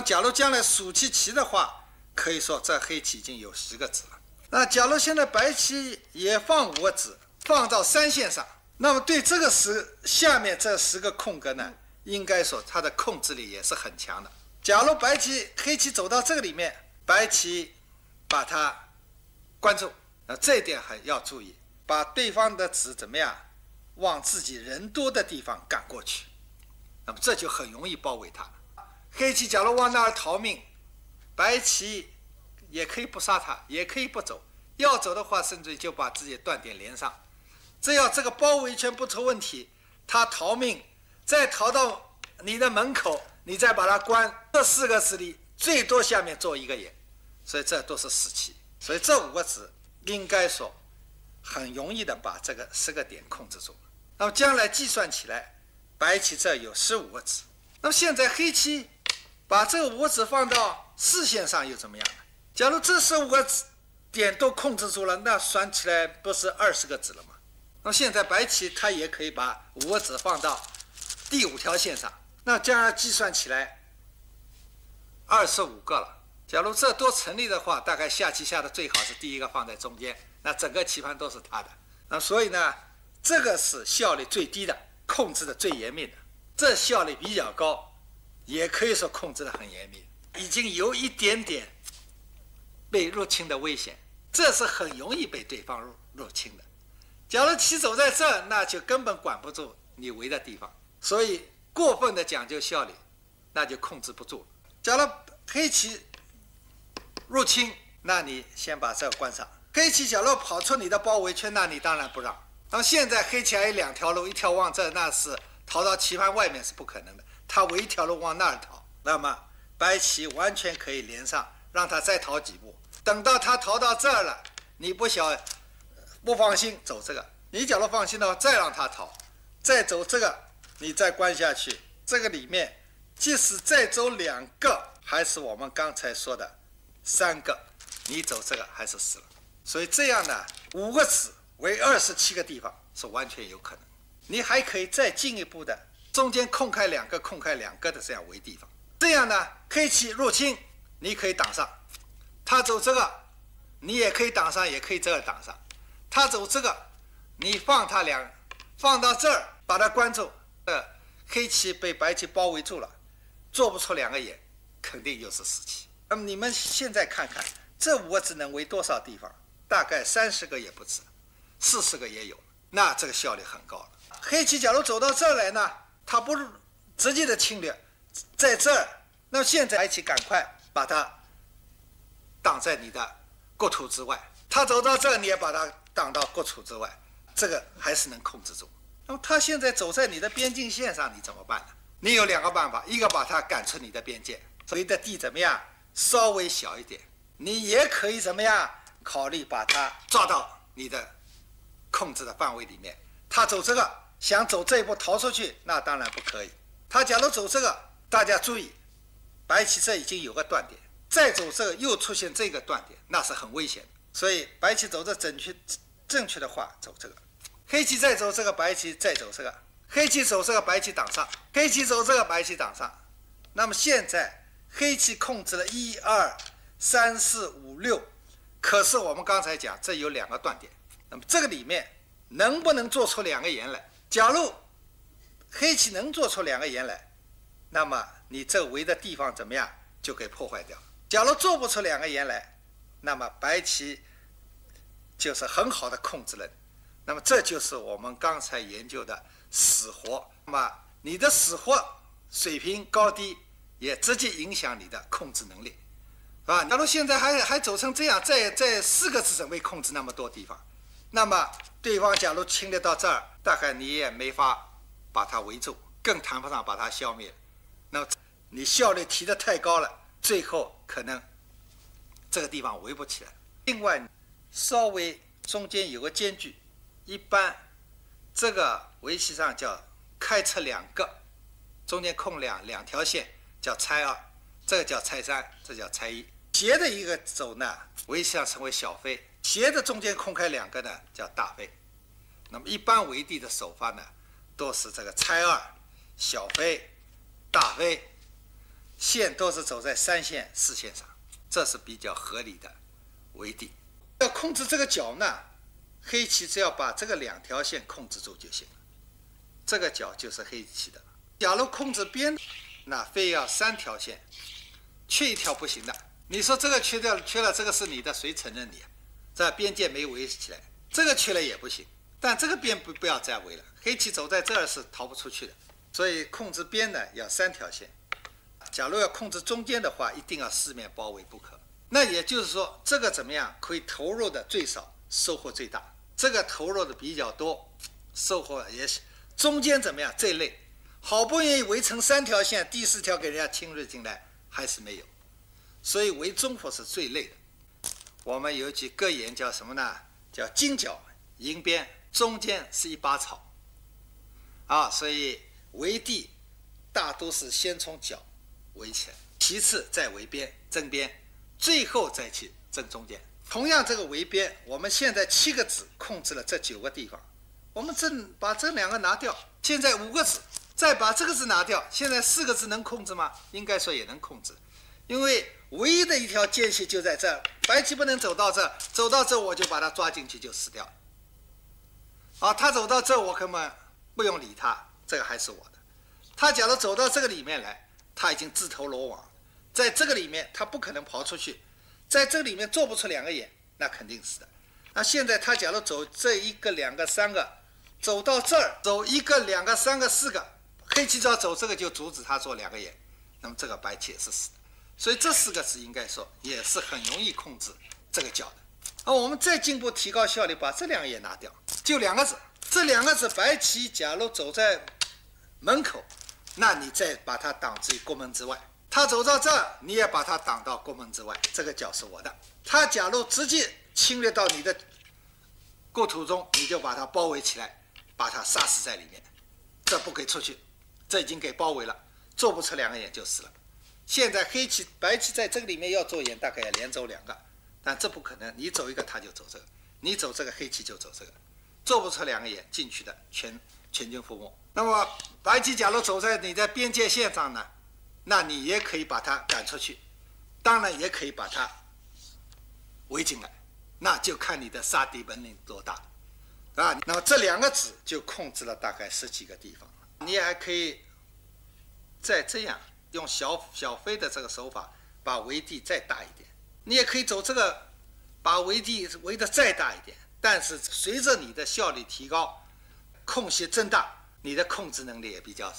假如将来鼠棋齐的话，可以说这黑棋已经有10个子了。那假如现在白棋也放5个子，放到3线上，那么对这个下面这10个空格呢，应该说它的控制力也是很强的。假如黑棋走到这个里面，白棋把它关住，这一点还要注意，把对方的子怎么样往自己人多的地方赶过去，那么这就很容易包围他。黑棋假如往那儿逃命，白棋也可以不杀他，也可以不走，要走的话甚至就把自己的断点连上。只要这个包围圈不出问题，他逃命再逃到你的门口，你再把它关，这4个子里最多下面做1个眼，所以这都是死棋。所以这5个子应该说很容易的把这个10个点控制住。那么将来计算起来，白棋这有15个子。那么现在黑棋把这5个子放到4线上又怎么样呢？假如这15个点都控制住了，那算起来不是20个子了吗？那么现在白棋它也可以把5个子放到第5条线上，那这样计算起来25个了。假如这都成立的话，大概下棋下的最好是第一个放在中间，那整个棋盘都是它的。那所以呢，这个是效率最低的，控制的最严密的。这效率比较高，也可以说控制的很严密，已经有一点点被入侵的危险，这是很容易被对方入侵的。假如棋走在这儿，那就根本管不住你围的地方，所以过分的讲究效率，那就控制不住了。假如黑棋入侵，那你先把这个关上。黑棋假如跑出你的包围圈，那你当然不让。那么现在黑棋还有2条路，一条往这，那是逃到棋盘外面是不可能的，他唯一条路往那儿逃。那么白棋完全可以连上，让他再逃几步。等到他逃到这儿了，你不放心走这个，你假如放心的话，再让他逃，再走这个，你再关下去，这个里面即使再走2个，还是我们刚才说的3个，你走这个还是死了。所以这样呢，5个子为27个地方是完全有可能。你还可以再进一步的，中间空开2个，空开2个的这样为地方。这样呢，黑棋入侵，你可以挡上；他走这个，你也可以挡上，也可以这个挡上。他走这个，你放到这儿，把它关住。黑棋被白棋包围住了，做不出2个眼，肯定又是死棋。那么你们现在看看，这5个子能围多少地方？大概30个也不止，40个也有，那这个效率很高了。黑棋假如走到这儿来呢，它不是直接的侵略，在这儿，那么现在白棋赶快把它挡在你的国土之外。他走到这儿，你也把它挡到国土之外，这个还是能控制住。那么他现在走在你的边境线上，你怎么办呢？你有2个办法，一个把它赶出你的边界，围的地怎么样稍微小一点，你也可以怎么样考虑把它抓到你的控制的范围里面。他走这个想走这一步逃出去，那当然不可以。他假如走这个，大家注意，白棋这已经有个断点，再走这个又出现这个断点，那是很危险的。所以白棋走这正确的话走这个，黑棋再走这个，白棋再走这个，黑棋走这个，白棋挡上，黑棋走这个，白棋挡上。那么现在黑棋控制了1、2、3、4、5、6，可是我们刚才讲这有2个断点，那么这个里面能不能做出2个眼来？假如黑棋能做出2个眼来，那么你这围的地方怎么样就给破坏掉。假如做不出2个眼来，那么白棋就是很好的控制人。那么这就是我们刚才研究的死活。那么你的死活水平高低也直接影响你的控制能力，是吧？假如现在还走成这样，在4个子准备控制那么多地方，那么对方假如侵略到这儿，大概你也没法把它围住，更谈不上把它消灭。那么你效率提得太高了，最后可能这个地方围不起来。另外稍微中间有个间距，一般这个围棋上叫开出2个，中间空两条线叫拆2，这个叫拆3，这叫拆1。斜的一个走呢，围棋上称为小飞，斜的中间空开2个呢叫大飞。那么一般围地的手法呢，都是这个拆2、小飞、大飞。线都是走在3线、4线上，这是比较合理的围地。要控制这个角呢，黑棋只要把这个2条线控制住就行了，这个角就是黑棋的。假如控制边，那非要3条线，缺一条不行的。你说这个缺掉了，缺了这个是你的，谁承认你啊？这边界没围起来，这个缺了也不行。但这个边不要再围了，黑棋走在这儿是逃不出去的。所以控制边呢要3条线。假如要控制中间的话，一定要4面包围不可。那也就是说，这个怎么样可以投入的最少，收获最大。这个投入的比较多，收获也是。中间怎么样最累？好不容易围成3条线，第4条给人家侵入进来还是没有。所以围中府是最累的。我们有句格言叫什么呢？叫金角银边，中间是一把草。所以围地大都是先从角围起来，其次再围边争边，最后再去争中间。同样这个围边，我们现在7个子控制了这9个地方，我们把这2个拿掉，现在5个子，再把这个子拿掉，现在4个子能控制吗？应该说也能控制，因为唯一的一条间隙就在这儿，白棋不能走到这，走到这我就把它抓进去就死掉。他走到这我根本不用理他，这个还是我的。他假如走到这个里面来，他已经自投罗网，在这个里面他不可能跑出去，在这个里面做不出2个眼，那肯定是的。那现在他假如走这1个、2个、3个，走到这儿，走1个、2个、3个、4个，黑棋只要走这个就阻止他做2个眼，那么这个白棋也是死的。所以这4个子应该说也是很容易控制这个角的。我们再进一步提高效率，把这2个也拿掉，就2个子。这2个子白棋假如走在门口，那你再把它挡至于国门之外。他走到这儿，你也把它挡到国门之外，这个角是我的。他假如直接侵略到你的国土中，你就把它包围起来，把它杀死在里面，这不给出去，这已经给包围了，做不出2个眼就死了。现在白棋在这个里面要做眼，大概要连走2个，但这不可能，你走一个他就走这个，你走这个黑棋就走这个，做不出2个眼进去的全军覆没。那么白棋假如走在你的边界线上呢，那你也可以把它赶出去，当然也可以把它围进来，那就看你的杀敌本领多大那么这2个子就控制了大概10几个地方。你还可以再这样用小飞的这个手法把围地再大一点，你也可以走这个把围地围得再大一点，但是随着你的效率提高，空隙增大，你的控制能力也比较